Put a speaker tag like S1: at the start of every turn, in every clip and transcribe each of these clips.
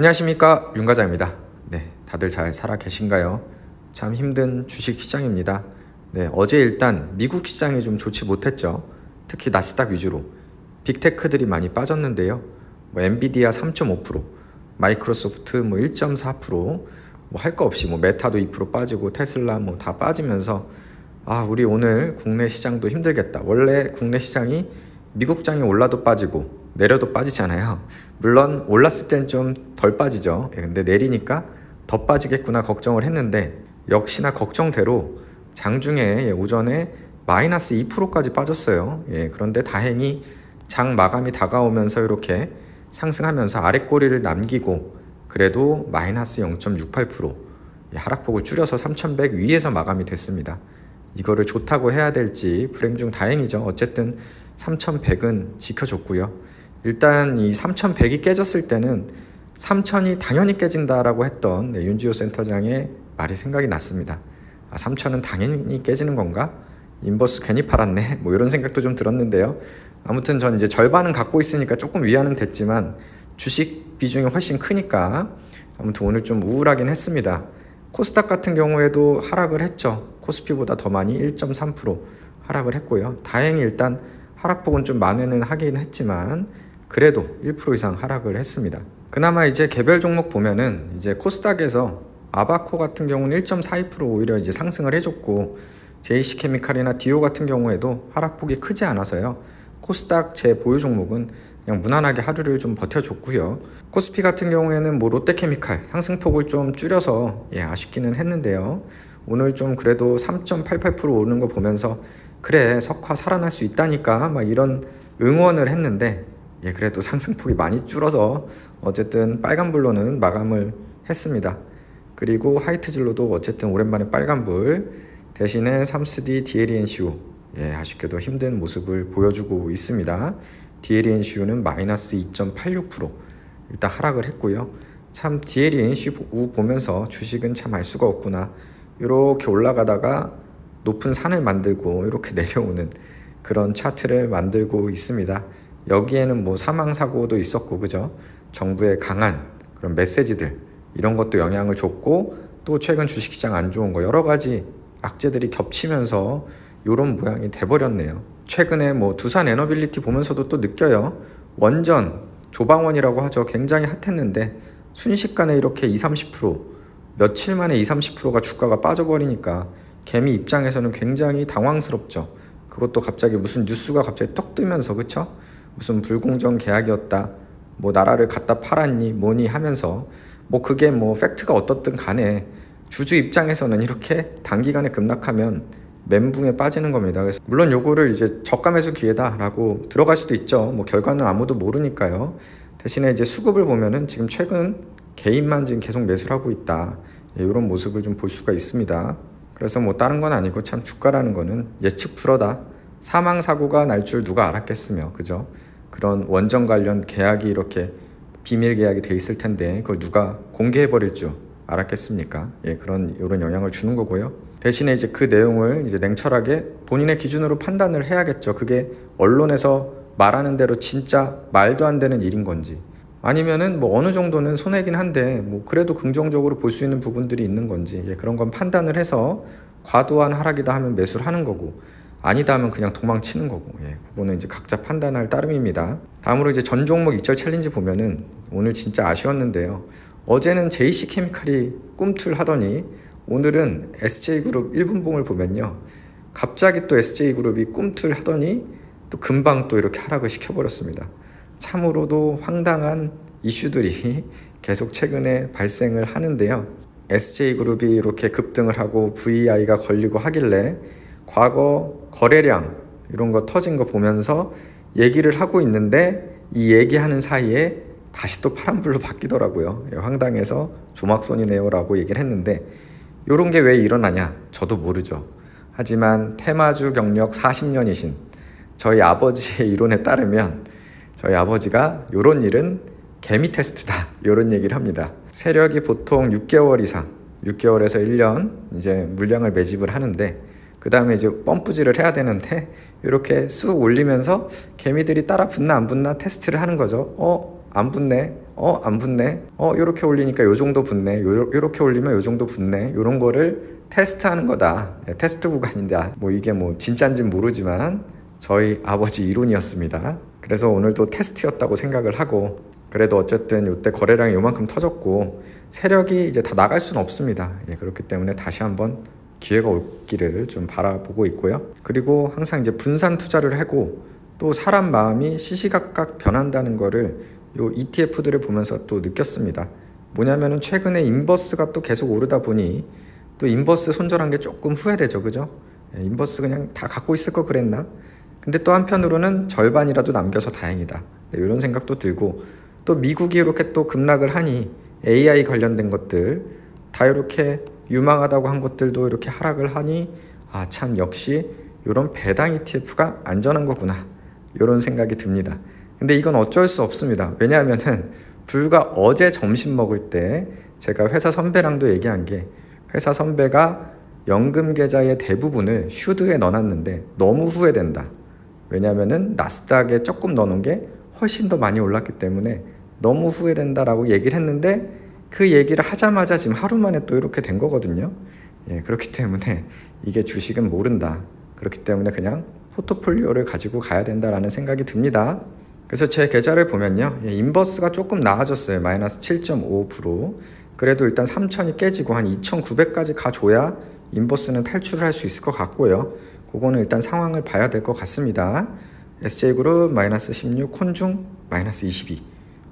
S1: 안녕하십니까, 윤과장입니다. 네, 다들 잘 살아 계신가요? 참 힘든 주식 시장입니다. 네, 어제 일단 미국 시장이 좀 좋지 못했죠. 특히 나스닥 위주로 빅테크들이 많이 빠졌는데요. 엔비디아 3.5%, 마이크로소프트 1.4%, 할 거 없이 메타도 2% 빠지고 테슬라 다 빠지면서 우리 오늘 국내 시장도 힘들겠다. 원래 국내 시장이 미국장이 올라도 빠지고 내려도 빠지잖아요. 물론 올랐을 땐 좀 덜 빠지죠. 근데 내리니까 더 빠지겠구나 걱정을 했는데 역시나 걱정대로 장중에 오전에 마이너스 2%까지 빠졌어요. 그런데 다행히 장 마감이 다가오면서 이렇게 상승하면서 아랫꼬리를 남기고 그래도 마이너스 0.68% 하락폭을 줄여서 3100 위에서 마감이 됐습니다. 이거를 좋다고 해야 될지 불행 중 다행이죠. 어쨌든 3100은 지켜줬고요. 일단 이 3100이 깨졌을 때는 3000이 당연히 깨진다라고 했던 윤지호 센터장의 말이 생각이 났습니다. 3000은 당연히 깨지는 건가? 인버스 괜히 팔았네? 이런 생각도 좀 들었는데요. 아무튼 전 이제 절반은 갖고 있으니까 조금 위안은 됐지만 주식 비중이 훨씬 크니까 아무튼 오늘 좀 우울하긴 했습니다. 코스닥 같은 경우에도 하락을 했죠. 코스피보다 더 많이 1.3% 하락을 했고요. 다행히 일단 하락폭은 좀 만회는 하긴 했지만 그래도 1% 이상 하락을 했습니다. 그나마 이제 개별 종목 보면은 이제 코스닥에서 아바코 같은 경우는 1.42% 오히려 이제 상승을 해줬고 JC케미칼이나 디오 같은 경우에도 하락폭이 크지 않아서요. 코스닥 제 보유 종목은 그냥 무난하게 하루를 좀 버텨줬고요. 코스피 같은 경우에는 롯데케미칼 상승폭을 좀 줄여서 아쉽기는 했는데요. 오늘 좀 그래도 3.88% 오르는 거 보면서 그래 석화 살아날 수 있다니까 이런 응원을 했는데 그래도 상승폭이 많이 줄어서 어쨌든 빨간불로는 마감을 했습니다. 그리고 하이트진로도 어쨌든 오랜만에 빨간불 대신에 3SD DLNCU 아쉽게도 힘든 모습을 보여주고 있습니다. DLNCU는 마이너스 2.86% 일단 하락을 했고요. 참 DLNCU 보면서 주식은 참 알 수가 없구나. 이렇게 올라가다가 높은 산을 만들고 이렇게 내려오는 그런 차트를 만들고 있습니다. 여기에는 사망사고도 있었고 그죠? 정부의 강한 그런 메시지들 이런 것도 영향을 줬고 또 최근 주식시장 안 좋은 거 여러 가지 악재들이 겹치면서 이런 모양이 돼버렸네요. 최근에 두산 에너빌리티 보면서도 또 느껴요. 원전 조방원이라고 하죠. 굉장히 핫했는데 순식간에 이렇게 20-30% 며칠 만에 20-30%가 주가가 빠져버리니까 개미 입장에서는 굉장히 당황스럽죠. 그것도 갑자기 무슨 뉴스가 갑자기 떡 뜨면서 그쵸? 무슨 불공정 계약이었다. 나라를 갖다 팔았니 뭐니 하면서 그게 팩트가 어떻든 간에 주주 입장에서는 이렇게 단기간에 급락하면 멘붕에 빠지는 겁니다. 그래서 물론 요거를 이제 저가 매수 기회다라고 들어갈 수도 있죠. 결과는 아무도 모르니까요. 대신에 이제 수급을 보면은 지금 최근 개인만 지금 계속 매수를 하고 있다. 이런 모습을 좀 볼 수가 있습니다. 그래서 다른 건 아니고 참 주가라는 거는 예측 불허다. 사망사고가 날 줄 누가 알았겠으며 그죠? 그런 원전 관련 계약이 이렇게 비밀 계약이 돼 있을 텐데 그걸 누가 공개해 버릴 줄 알았겠습니까? 이런 영향을 주는 거고요. 대신에 이제 그 내용을 이제 냉철하게 본인의 기준으로 판단을 해야겠죠. 그게 언론에서 말하는 대로 진짜 말도 안 되는 일인 건지 아니면은 어느 정도는 손해긴 한데 그래도 긍정적으로 볼 수 있는 부분들이 있는 건지 그런 건 판단을 해서 과도한 하락이다 하면 매수를 하는 거고 아니다 하면 그냥 도망치는 거고 그거는 이제 각자 판단할 따름입니다. 다음으로 이제 전 종목 익절 챌린지 보면은 오늘 진짜 아쉬웠는데요. 어제는 JC케미칼이 꿈틀하더니 오늘은 SJ그룹 1분봉을 보면요. 갑자기 또 SJ그룹이 꿈틀하더니 또 금방 또 이렇게 하락을 시켜버렸습니다. 참으로도 황당한 이슈들이 계속 최근에 발생을 하는데요. SJ그룹이 이렇게 급등을 하고 VI가 걸리고 하길래 과거 거래량 이런 거 터진 거 보면서 얘기를 하고 있는데 이 얘기하는 사이에 다시 또 파란불로 바뀌더라고요. 황당해서 조막손이네요 라고 얘기를 했는데 이런 게 왜 일어나냐 저도 모르죠. 하지만 테마주 경력 40년이신 저희 아버지의 이론에 따르면 저희 아버지가 이런 일은 개미 테스트다 이런 얘기를 합니다. 세력이 보통 6개월 이상 6개월에서 1년 이제 물량을 매집을 하는데 그 다음에 이제 펌프질을 해야 되는데 이렇게 쑥 올리면서 개미들이 따라 붙나 안 붙나 테스트를 하는 거죠. 안 붙네. 안 붙네. 요렇게 올리니까 요 정도 붙네. 요렇게 올리면 요 정도 붙네. 요런 거를 테스트하는 거다. 테스트 구간인데 뭐 이게 뭐 진짜인지는 모르지만 저희 아버지 이론이었습니다. 그래서 오늘도 테스트였다고 생각을 하고, 그래도 어쨌든 요때 거래량이 요만큼 터졌고 세력이 이제 다 나갈 수는 없습니다. 그렇기 때문에 다시 한번 기회가 올기를 좀 바라보고 있고요. 그리고 항상 이제 분산 투자를 하고 또 사람 마음이 시시각각 변한다는 거를 요 ETF들을 보면서 또 느꼈습니다. 뭐냐면은 최근에 인버스가 또 계속 오르다 보니 또 인버스 손절한 게 조금 후회되죠. 그죠? 인버스 그냥 다 갖고 있을 거 그랬나? 근데 또 한편으로는 절반이라도 남겨서 다행이다. 이런 생각도 들고, 또 미국이 이렇게 또 급락을 하니 AI 관련된 것들 다 이렇게 유망하다고 한 것들도 이렇게 하락을 하니 참 역시 이런 배당 ETF가 안전한 거구나, 이런 생각이 듭니다. 근데 이건 어쩔 수 없습니다. 왜냐하면은 불과 어제 점심 먹을 때 제가 회사 선배랑도 얘기한 게, 회사 선배가 연금 계좌의 대부분을 슈드에 넣어놨는데 너무 후회된다. 왜냐하면은 나스닥에 조금 넣어놓은 게 훨씬 더 많이 올랐기 때문에 너무 후회된다라고 얘기를 했는데, 그 얘기를 하자마자 지금 하루 만에 또 이렇게 된 거거든요. 그렇기 때문에 이게 주식은 모른다. 그렇기 때문에 그냥 포트폴리오를 가지고 가야 된다라는 생각이 듭니다. 그래서 제 계좌를 보면요, 인버스가 조금 나아졌어요. 마이너스 7.5%. 그래도 일단 3,000이 깨지고 한 2,900까지 가줘야 인버스는 탈출을 할 수 있을 것 같고요. 그거는 일단 상황을 봐야 될 것 같습니다. SJ그룹 마이너스 16, 콘중 마이너스 22.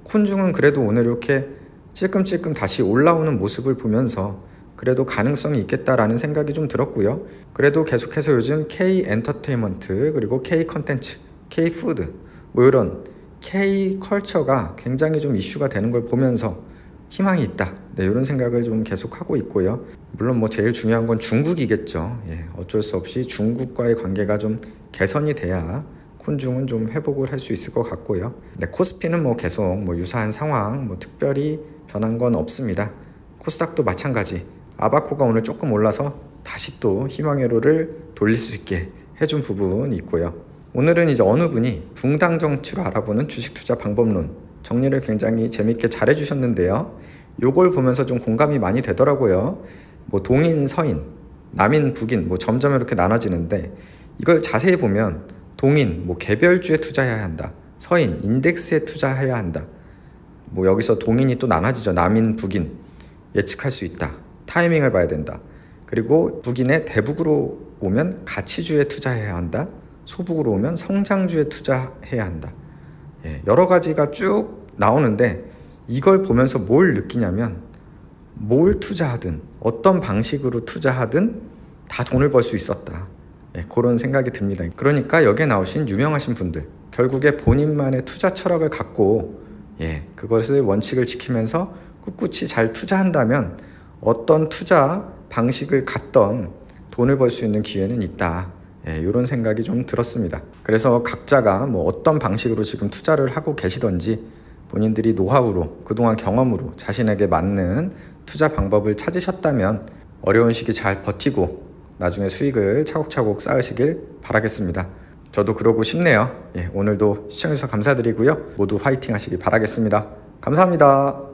S1: 콘중은 그래도 오늘 이렇게 찔끔찔끔 다시 올라오는 모습을 보면서 그래도 가능성이 있겠다라는 생각이 좀 들었고요. 그래도 계속해서 요즘 K엔터테인먼트, 그리고 K컨텐츠, K푸드, 뭐 이런 K컬처가 굉장히 좀 이슈가 되는 걸 보면서 희망이 있다. 이런 생각을 좀 계속하고 있고요. 물론 뭐 제일 중요한 건 중국이겠죠. 어쩔 수 없이 중국과의 관계가 좀 개선이 돼야 콘중은 좀 회복을 할 수 있을 것 같고요. 코스피는 뭐 계속 뭐 유사한 상황, 뭐 특별히 변한 건 없습니다. 코스닥도 마찬가지. 아바코가 오늘 조금 올라서 다시 또 희망회로를 돌릴 수 있게 해준 부분이 있고요. 오늘은 이제 어느 분이 붕당 정치로 알아보는 주식 투자 방법론 정리를 굉장히 재밌게 잘 해주셨는데요. 요걸 보면서 좀 공감이 많이 되더라고요. 뭐 동인, 서인, 남인, 북인 뭐 점점 이렇게 나눠지는데, 이걸 자세히 보면 동인, 뭐 개별주에 투자해야 한다. 서인, 인덱스에 투자해야 한다. 뭐 여기서 동인이 또 나눠지죠. 남인, 북인 예측할 수 있다. 타이밍을 봐야 된다. 그리고 북인의 대북으로 오면 가치주에 투자해야 한다. 소북으로 오면 성장주에 투자해야 한다. 여러 가지가 쭉 나오는데, 이걸 보면서 뭘 느끼냐면 뭘 투자하든 어떤 방식으로 투자하든 다 돈을 벌 수 있었다. 그런 생각이 듭니다. 그러니까 여기에 나오신 유명하신 분들, 결국에 본인만의 투자 철학을 갖고 그것을 원칙을 지키면서 꿋꿋이 잘 투자한다면 어떤 투자 방식을 갖던 돈을 벌 수 있는 기회는 있다. 이런 생각이 좀 들었습니다. 그래서 각자가 뭐 어떤 방식으로 지금 투자를 하고 계시던지 본인들이 노하우로, 그동안 경험으로 자신에게 맞는 투자 방법을 찾으셨다면 어려운 시기 잘 버티고 나중에 수익을 차곡차곡 쌓으시길 바라겠습니다. 저도 그러고 싶네요. 오늘도 시청해주셔서 감사드리고요. 모두 화이팅 하시길 바라겠습니다. 감사합니다.